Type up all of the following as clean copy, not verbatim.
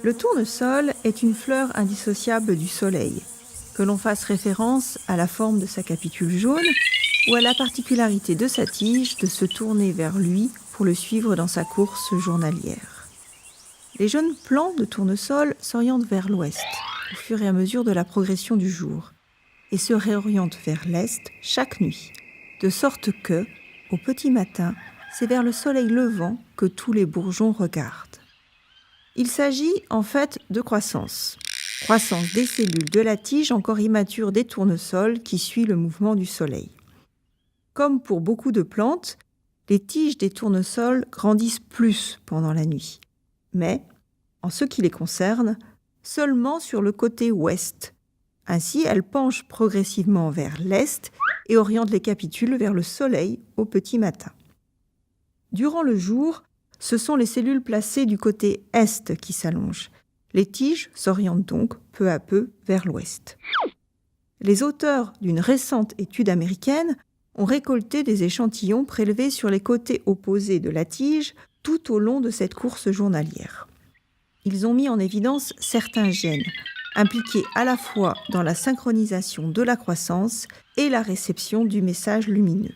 Le tournesol est une fleur indissociable du soleil, que l'on fasse référence à la forme de sa capitule jaune ou à la particularité de sa tige de se tourner vers lui pour le suivre dans sa course journalière. Les jeunes plants de tournesol s'orientent vers l'ouest au fur et à mesure de la progression du jour et se réorientent vers l'est chaque nuit, de sorte que, au petit matin, c'est vers le soleil levant que tous les bourgeons regardent. Il s'agit en fait de croissance des cellules de la tige encore immature des tournesols qui suit le mouvement du soleil. Comme pour beaucoup de plantes, les tiges des tournesols grandissent plus pendant la nuit, mais, en ce qui les concerne, seulement sur le côté ouest. Ainsi, elles penchent progressivement vers l'est et orientent les capitules vers le soleil au petit matin. Durant le jour, ce sont les cellules placées du côté est qui s'allongent. Les tiges s'orientent donc peu à peu vers l'ouest. Les auteurs d'une récente étude américaine ont récolté des échantillons prélevés sur les côtés opposés de la tige tout au long de cette course journalière. Ils ont mis en évidence certains gènes impliqués à la fois dans la synchronisation de la croissance et la réception du message lumineux.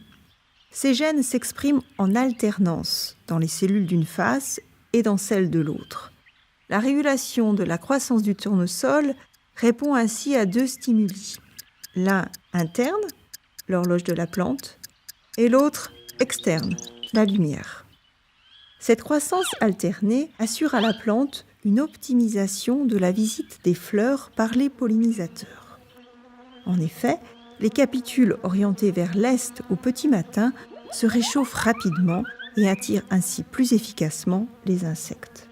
Ces gènes s'expriment en alternance dans les cellules d'une face et dans celles de l'autre. La régulation de la croissance du tournesol répond ainsi à deux stimuli. L'un interne, l'horloge de la plante, et l'autre externe, la lumière. Cette croissance alternée assure à la plante une optimisation de la visite des fleurs par les pollinisateurs. En effet, les capitules orientées vers l'est au petit matin se réchauffent rapidement et attirent ainsi plus efficacement les insectes.